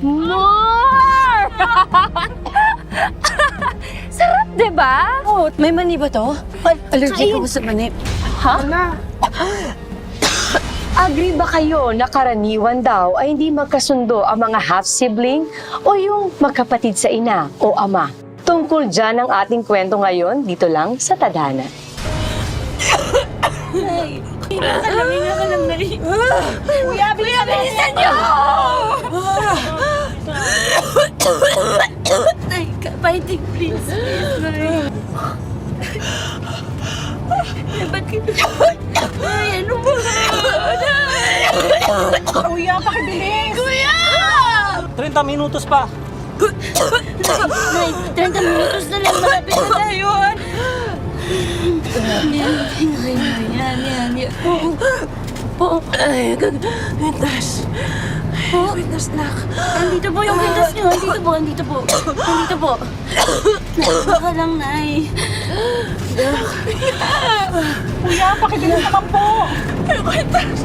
More! Sarap, diba? Oh, may mani ba to? Allergic ako sa mani. Ha? Agree ba kayo na karaniwan daw ay hindi magkasundo ang mga half-sibling o yung magkapatid sa ina o ama? Tungkol dyan ang ating kwento ngayon dito lang sa Tadhana. Hinga ka lang, Nay. Kuya, bilisan niyo! Nay, fighting, please. Nay. Ba't Nay, ano ba? Kuya, pakibilis! Kuya! 30 minutos pa. Nay, 30 minutos na lang. Malapit na tayo. Yan. Ay, wintas. Wintas, nak. Andito po yung wintas niyo. Andito po. Baka lang, Nay. Kuya, pakibilis naman po. Wintas.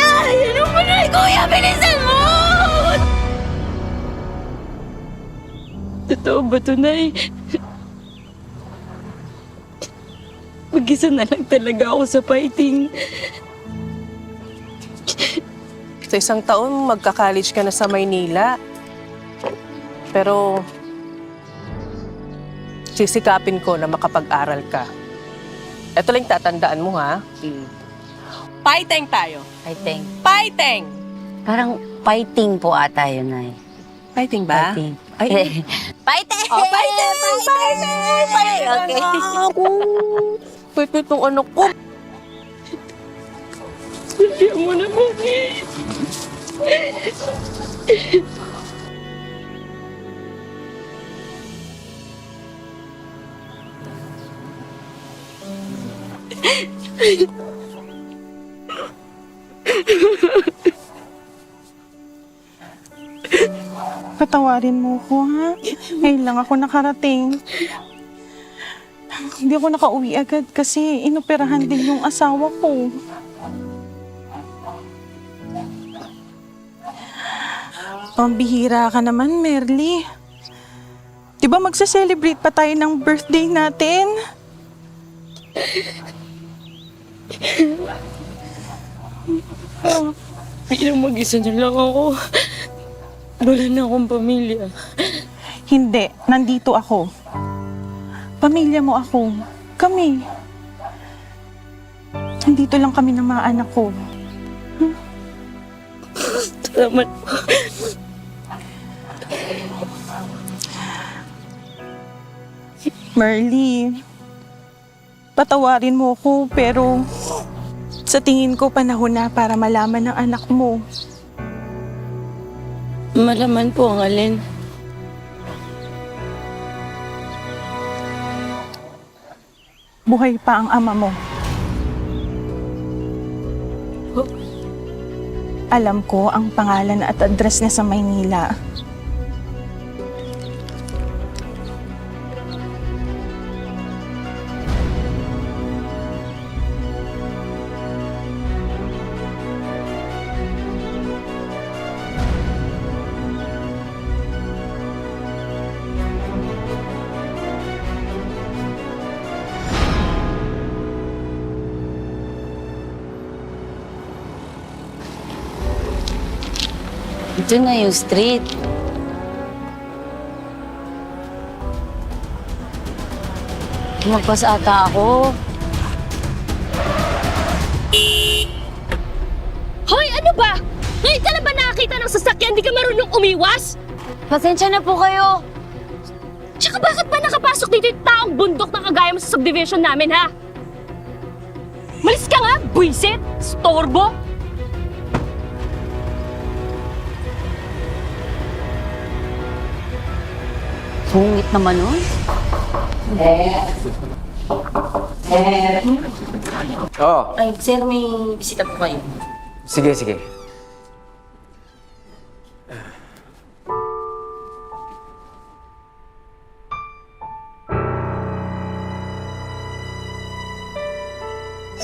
Nay! Ano mo, Nay? Kuya, bilisan mo! Totoo ba ito, Nay? Mag-isa na lang talaga ako sa fighting. Sa isang taon, magka-college ka na sa Maynila. Pero, sisikapin ko na makapag-aral ka. Ito lang tatandaan mo, ha? Fighting tayo. Fighting. Fighting! Parang fighting po ata yun, Nay. Fighting ba? Fighting. Ay, Fighting! oh, fighting! Fighting! Okay. Ako! Pwede itong anak ko. Sabihan mo naman eh. Patawarin mo ko, ha? Ngayon lang ako nakarating. Hindi ako nakauwi agad kasi inoperahan din yung asawa ko. Pambihira ka naman, Merly. Di ba magsa-celebrate pa tayo ng birthday natin? Bilang mag-isa na lang ako. Wala na akong pamilya. Hindi, nandito ako. Pamilya mo ako. Kami. Nandito lang kami ng mga anak ko. Salamat po. Merly, patawarin mo ko pero sa tingin ko panahon na para malaman ng anak mo. Malaman po ang alin. Buhay pa ang ama mo. Alam ko ang pangalan at address niya sa Maynila. Ito na yung street. Magpas ata ako. Hoy, ano ba? Ngayon ka lang ba nakakita ng sasakyan? Di ka marunong umiwas? Pasensya na po kayo. Tsaka bakit ba nakapasok dito yung taong bundok na kagaya mo sa subdivision namin, ha? Malis ka nga, buisit! Storbo! Sungit naman nun. Oo. Ay, sir, may bisita po kayo. Sige.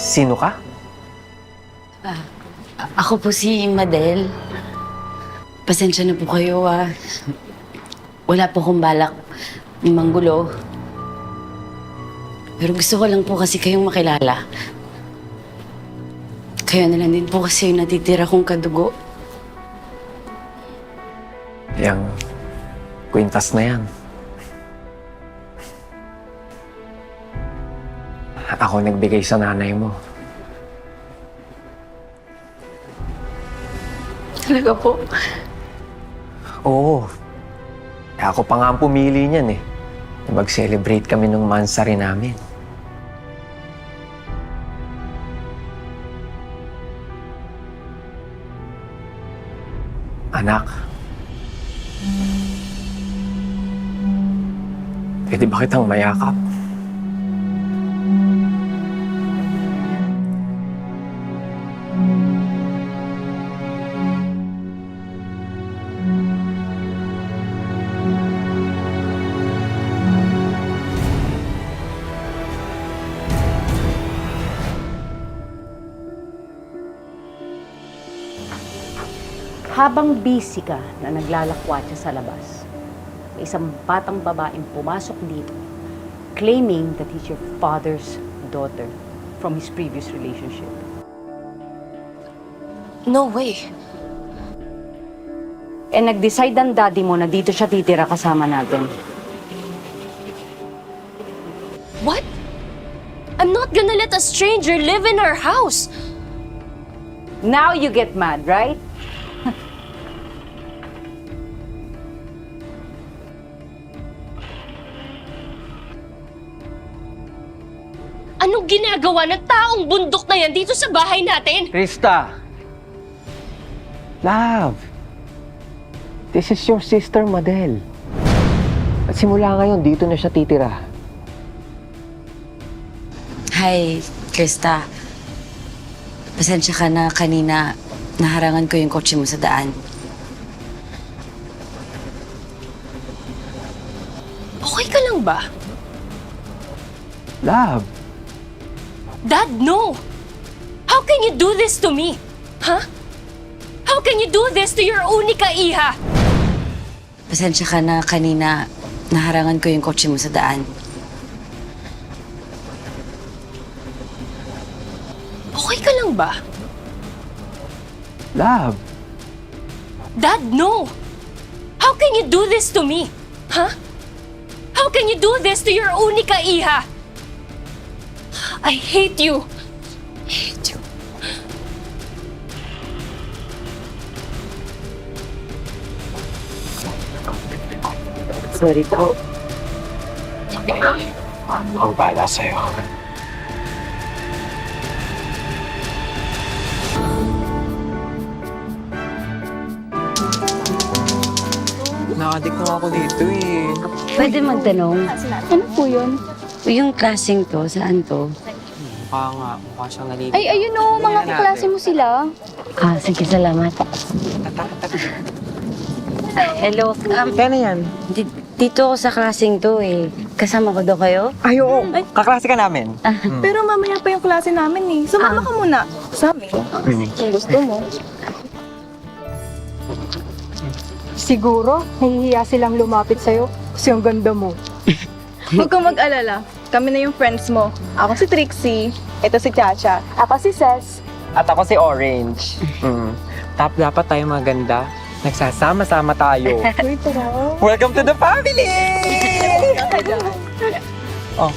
Sino ka? Ako po si Madel. Pasensya na po kayo, Wala po akong balak manggulo. Pero gusto ko lang po kasi kayong makilala. Kaya na lang din po kasi yung natitira kong kadugo. Yang kwintas na yan. Ako nagbigay sa nanay mo. Talaga po? Oo. Ako pa nga ang pumili niyan eh. Mag-celebrate kami ng mansari namin. Anak. Pwede ba kitang mayakap? Habang busy ka na naglalakwatsa sa labas, may isang batang babaeng pumasok dito claiming that he's your father's daughter from his previous relationship. No way. Nag-decide ang daddy mo na dito siya titira kasama natin. What? I'm not gonna let a stranger live in our house. Now you get mad, right? Anong ginagawa ng taong bundok na yan dito sa bahay natin? Krista! Love! This is your sister, Madel. At simula ngayon, dito na siya titira. Hi, Krista. Pasensya ka na kanina naharangan ko yung kotse mo sa daan. Okay ka lang ba? Love! Dad, no! How can you do this to me? Huh? How can you do this to your unika iha? Pasensya ka na kanina naharangan ko yung kotse mo sa daan. Okay ka lang ba? Love! Dad, no! How can you do this to me? Huh? How can you do this to your unika iha? I hate you. I hate you. Sorry po. Ang bala sa'yo. Nakadik na ako dito eh. Pwede magtanong? Ano po yun? Yung klaseng to, saan to? Mukha siyang nalilito. Ay, ayun o, mga kaklase mo sila. Sige, salamat. Hello, Kaya na yan. dito ako sa klaseng to eh. Kasama ko daw kayo? Ay, oo. Kaklase ka namin. Pero mamaya pa yung klase namin eh. Sumama ka muna sa amin. Kung gusto mo. Siguro, nahihiya silang lumapit sa'yo kasi ang ganda mo. Huwag kang mag-alala. Kami na yung friends mo. Ako si Trixie. Ito si Chacha. Ako si Ses. At ako si Orange. Dapat tayo maganda. Nagsasama-sama tayo. Welcome to the family! Oh.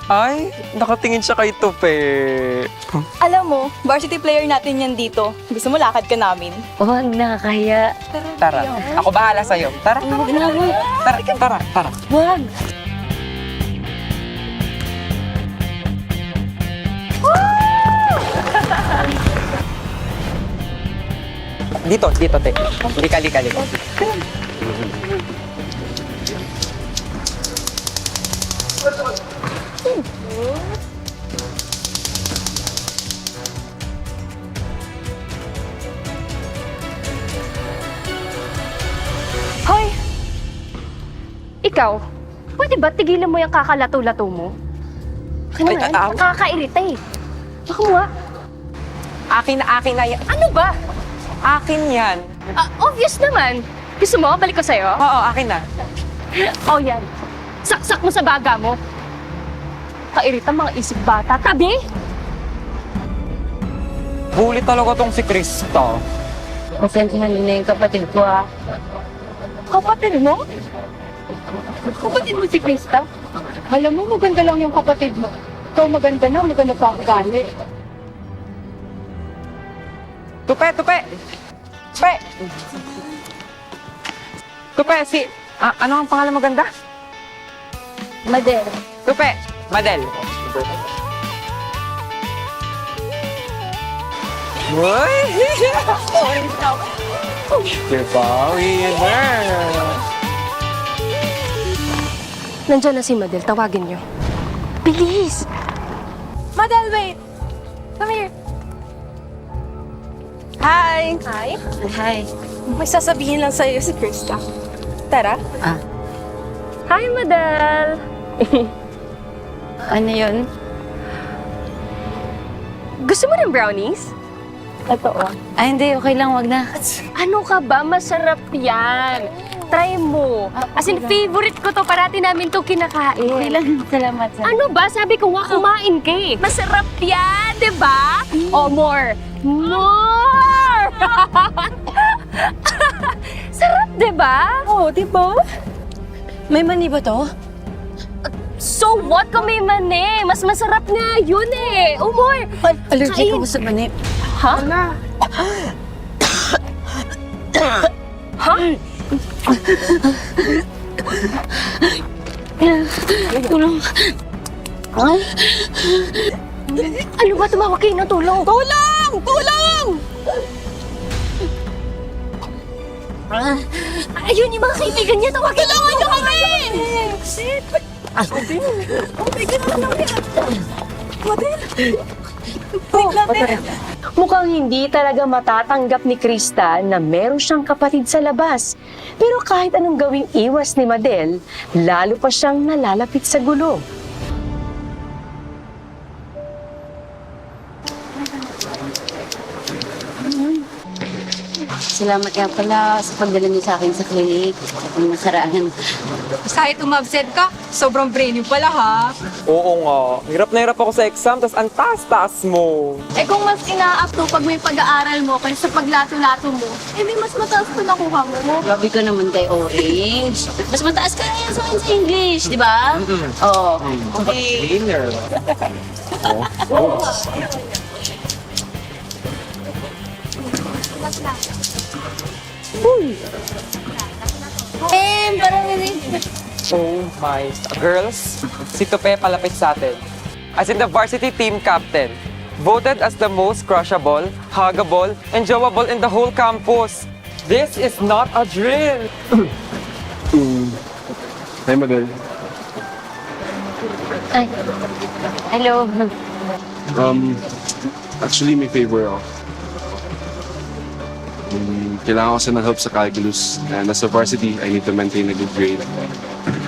Ay, nakatingin siya kay Tupe. Alam mo, varsity player natin yan dito. Gusto mo lakad ka namin? Huwag, nakakahiya. Tara, ako bahala sa'yo. Tara, tara. Huwag! Dito, te. Lika. ikaw, pwede ba tigilan mo yung kakalato-lato mo? Ano Ay, yan? ah, Nakakairita eh. Baka mo nga. Akin na yan. Ano ba? Akin yan. Obvious naman. Gusto mo, balik ko sa'yo? Oo, akin na. Oh, yan. Saksak mo sa baga mo. Kairita mga isip bata. Tabi! Bully talaga tong si Krista. Pasensyahan mo na yung kapatid ko, ah. Kapatid mo? Kapatid mo si Krista? Alam mo, maganda lang yung kapatid mo. Ikaw maganda na, maganda pa ang gali. Tupe! Tupe! Tupe, ano ang pangalan mo ganda? Madel. Tupe! Madel. Uy! Diba? Winner! Nandiyan na si Madel. Tawagin niyo. Bilis! Madel, wait! Come here. Hi! Hi. Hi. May sasabihin lang sa'yo si Krista. Tara. Hi, Madel! Ano yun? Gusto mo ng brownies? Ito, oh. Ay, hindi. Okay lang. Wag na. Ano ka ba? Masarap yan. Try mo. As in, favorite ko to. Parati namin to kinakain. Okay lang. Salamat. Ano ba? Sabi ko nga, kumain ka eh. Masarap yan, di ba? O, more. More! Sarap, di ba? Oh, di ba? May mani ba to? So what kung may mani? Mas masarap nga yun eh. O, more. Allergic Kain. ako sa mani. Ha? Ha? Tulong. Ay. Ano ba? Tumawag kayo ng tulong. Tulong! Tulong! Ayun yung mga kaibigan niya. Tawagin niyo kami! Mukhang hindi talaga matatanggap ni Krista na meron siyang kapatid sa labas. Pero kahit anong gawing iwas ni Madel, lalo pa siyang nalalapit sa gulo. Salamat nga pala sa pagdala niyo sa akin sa clinic. Sa nakaraan. Kahit umabsent ka, sobrang brainy pala ha. Oo nga. Hirap na hirap ako sa exam, tas ang taas-taas mo. Eh kung mas ina-up to pag may pag-aaral mo kaysa sa paglato-lato mo, eh may mas mataas pa nakuha mo. Grabe ka naman kay Orange. Mas mataas ka ngayon sa akin sa English, di ba? Oo. Okay. Winner. Parang Oh my... Girls, si Tupe palapit sa atin. As in the varsity team captain. Voted as the most crushable, huggable, enjoyable in the whole campus. This is not a drill. Hi, Madel. Hello. Actually, may favor ako. Kailangan ko ng help sa calculus. And as a varsity, I need to maintain a good grade.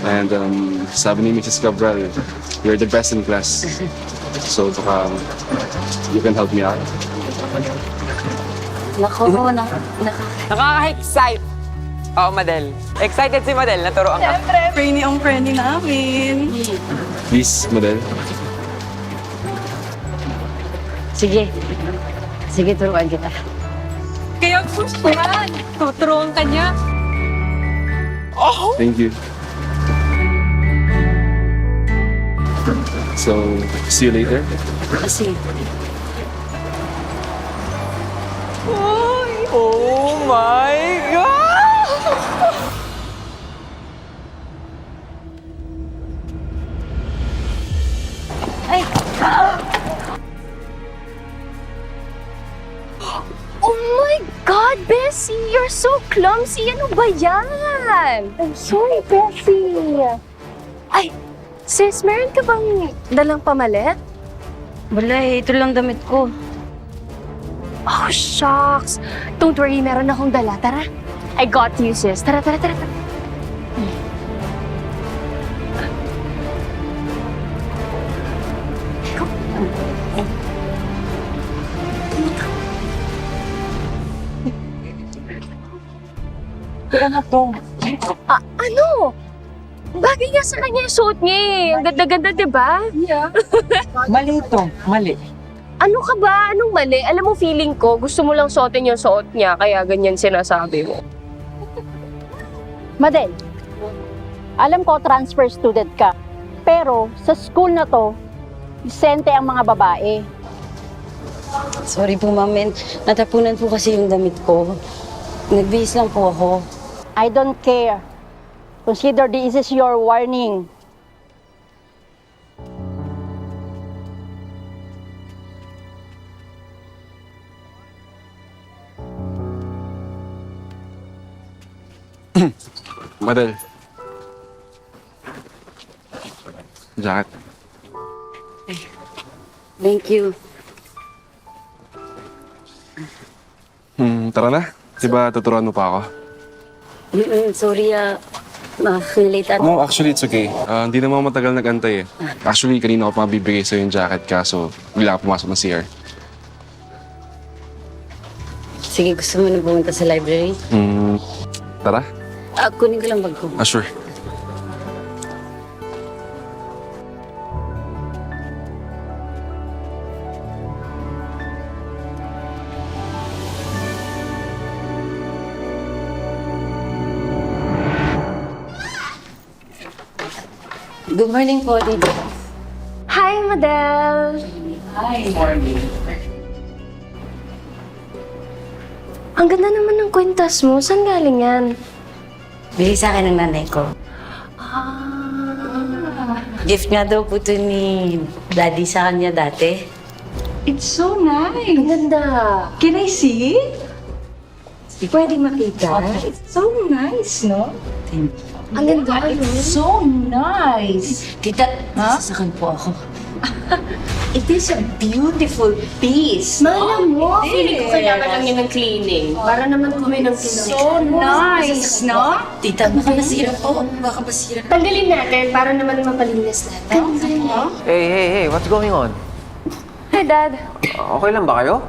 And sabi ni Mrs. Cabral, you're the best in class. So, baka you can help me out. Nako, Nakaka-excite. Oo, Madel. Excited si Madel, naturoan ka. Siyempre, brainy ang friendly namin. Please, Madel. Sige. Sige, turuan kita. Kaya gusto yan. Tuturuan ka niya. Thank you. So, see you later. Kasi, Oh my God! Oh my God, Bessie! You're so clumsy! Ano ba yan? I'm sorry, Bessie. Ay, sis, meron ka bang dalang pamalit? wala eh. Ito lang damit ko. Oh, shucks. Don't worry, meron akong dala. Tara. I got you, sis. Tara, tara, tara. tara. na to. Ano? Bagay nga sa kanya yung suot niya eh. Ang ganda-ganda, di ba? Yeah. Mali ito. Mali. Ano ka ba? Anong mali? Alam mo, feeling ko, gusto mo lang suotin yung suot niya, kaya ganyan sinasabi mo. Madel, alam ko transfer student ka. Pero sa school na to, isente ang mga babae. Sorry po, ma'am. Natapunan po kasi yung damit ko. Nagbihis lang po ako. I don't care. Consider this is your warning. Madel. Jacket. Thank you. Tara na. Diba tuturuan mo pa ako? Sorry, late at... No, actually, it's okay. Hindi naman matagal nag-antay eh. Actually, kanina ako pa mabibigay sa'yo yung jacket kaso bigla ka pumasok ng CR. Sige, gusto mo na pumunta sa library? Tara. Kunin ko lang bag ko. Sure. Good morning po, Dito. Hi, Madel! Hi, morning. Ang ganda naman ng kwentas mo. Saan galing yan? Bili sa akin ng nanay ko. Gift nga daw po ito ni Daddy sa kanya dati. It's so nice. Ang ganda. Can I see? Pwede makita. It's so nice, no? Thank you. Ang ganda. So nice. Tita, sasakan po ako. It is a beautiful piece. Malam mo, feeling ko kailangan lang yun ng cleaning. Para naman kami ng cleaning. So nice, no? Tita, baka masira po. Baka masira. Tanggalin natin para naman mapalinis natin. Hey, what's going on? Hi, Dad. Okay lang ba kayo?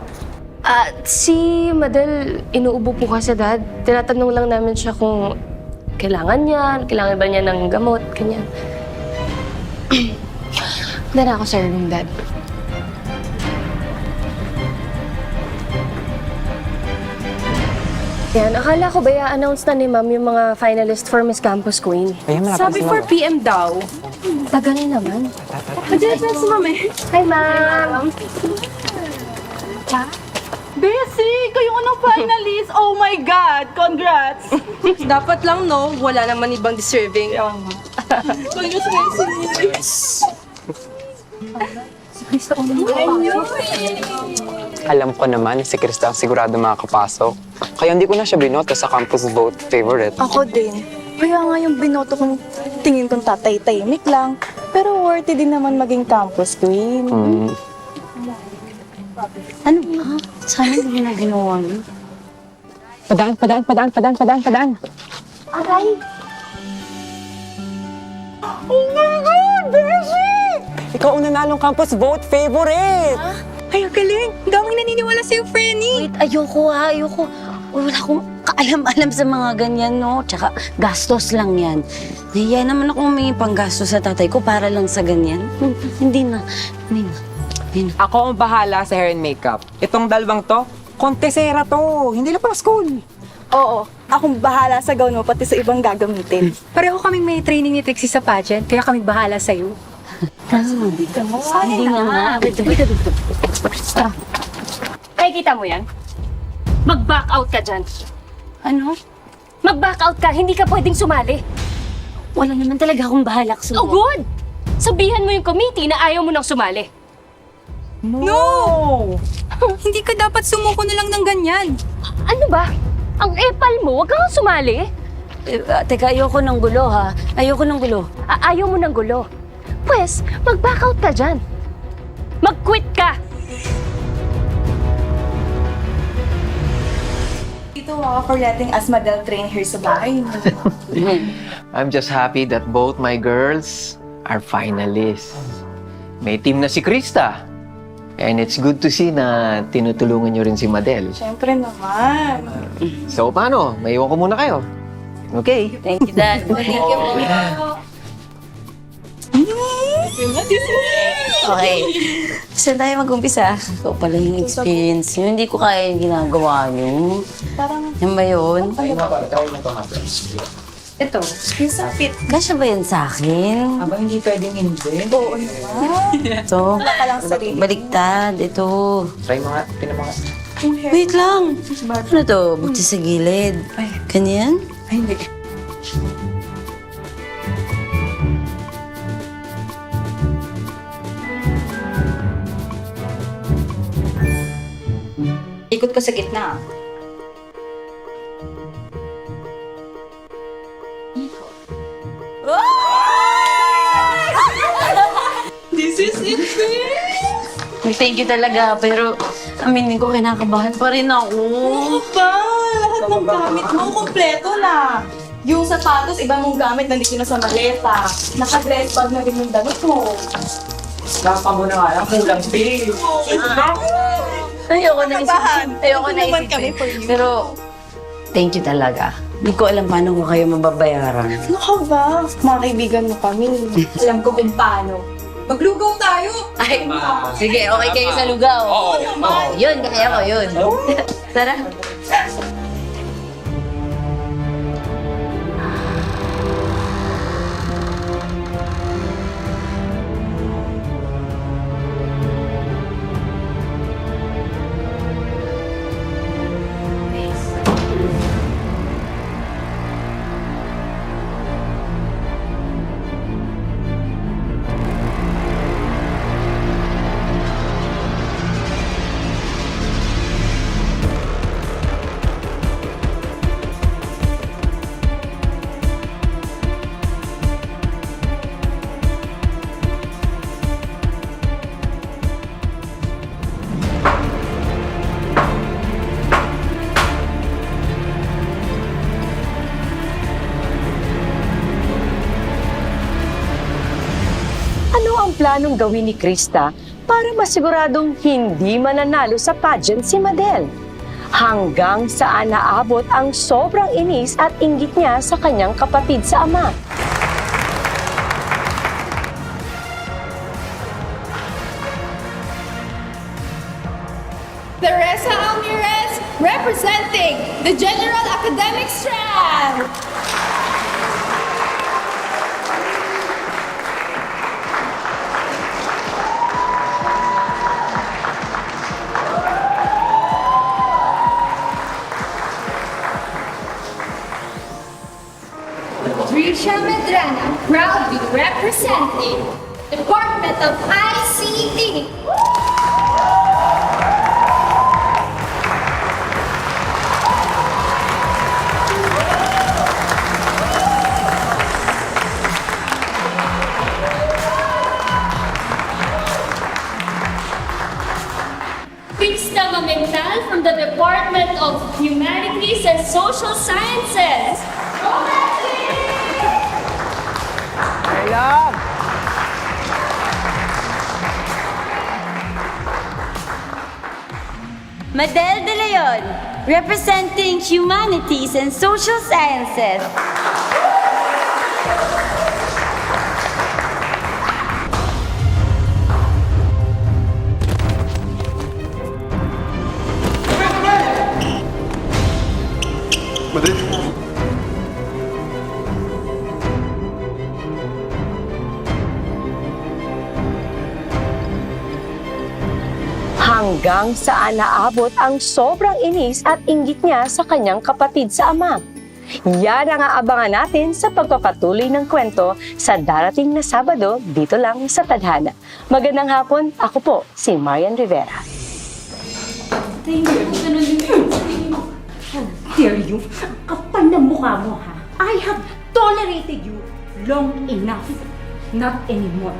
Si Madel, inuubo po kasi, Dad. Tinatanong lang namin siya kung kailangan ba niya ng gamot, ganyan. Dala ako sa room, Dad. Yan, akala ko ba i-announce na ni Ma'am yung mga finalist for Miss Campus Queen? Sabi 4 p.m. daw. Tagal naman. Diyan na si Mami. Hi, Ma'am! Bessie, kayo unang finalist. Oh my God, congrats. Dapat lang, no? Wala naman ibang deserving. Congratulations. Alam ko naman, si Krista sigurado makakapasok. Kaya hindi ko na siya binoto sa campus vote favorite. Ako din. Kaya nga yung binoto kong tingin kong tatay-tahimik lang. Pero worthy din naman maging campus queen. Ano ba? Sana hindi na ginawa niyo. Padaan. Aray! Oh my God, Bessie! Ikaw ang nanalong campus vote favorite! Ay, ang galing. Ang daming naniniwala sa'yo, Frenny. Wait, ayoko. Wala akong kaalam-alam sa mga ganyan, no? Tsaka gastos lang yan. Nahiya naman ako may panggastos sa tatay ko para lang sa ganyan. Hindi na. Ako ang bahala sa hair and makeup. Itong dalawang to, kontesera to. Hindi lang pang school. Oo, akong bahala sa gown mo, pati sa ibang gagamitin. Pareho kaming may training ni Trixie sa pageant, kaya kami bahala sa'yo. Hindi nga. Ay, kita mo yan? Mag-back out ka dyan. Ano? Mag-back out ka, hindi ka pwedeng sumali. Wala naman talaga akong bahalak sa Oh, good! Sabihan mo yung committee na ayaw mo nang sumali. No! Hindi ka dapat sumuko na lang ng ganyan. Ano ba? Ang epal mo, wag kang sumali. Teka, ayoko ng gulo, ha? Ayoko ng gulo. Ayaw mo ng gulo. Pwes, mag-back out ka dyan. Mag-quit ka! Ito for letting us Madel train here sa bahay. I'm just happy that both my girls are finalists. May team na si Krista. And it's good to see na tinutulungan niyo rin si Madel. Siyempre naman. So paano? Maiwan ko muna kayo. Okay. Thank you, Dad. Thank you po. Okay. Saan tayo mag-umpisa? Ito pala yung experience nyo. Hindi ko kaya yung ginagawa nyo. Yan ba yun? Ito, yung sapit. Kasya ba yan sa akin? Aba, hindi pwedeng hindi. Oo Ito. Baliktad. Ito. Try mo nga. Tinan mo nga. Wait lang. Ano to? Bukti sa gilid. Ganyan? Ay, hindi. Ikot ko sa gitna. Thank you talaga, pero aminin ko, kinakabahan pa rin ako. Pa! Lahat ng gamit mo, kompleto na. Yung sapatos, iba mong gamit, nandito na sa maleta. Naka-dress bag na rin yung damit mo. Lapa mo na nga lang. Kulang pay. Ayoko na isipin. Ayoko na naman kami isipin. for you. Pero, thank you talaga. Hindi ko alam paano ko kayo mababayaran. Ano ka ba? Mga kaibigan mo kami. Alam ko kung paano. Maglugaw tayo! Ay, sige, okay kayo sa lugaw. Oo, yun, kaya ko, yun. Tara. Ano ang planong gawin ni Krista para masiguradong hindi mananalo sa pageant si Madel? Hanggang saan naabot ang sobrang inis at inggit niya sa kanyang kapatid sa ama? Teresa Almirez representing the General Academic Strand. Trisha Medrana proudly representing Department of ICT. Krista Mamental from the Department of Humanities and Social Sciences. Madel De Leon, representing Humanities and Social Sciences. Madrid. Hanggang saan naabot ang sobrang inis at inggit niya sa kanyang kapatid sa ama? Yan ang aabangan natin sa pagpapatuloy ng kwento sa darating na Sabado dito lang sa Tadhana. Magandang hapon, ako po si Marian Rivera. Dare you? Kapal ng mukha mo, ha? I have tolerated you long enough. Not anymore.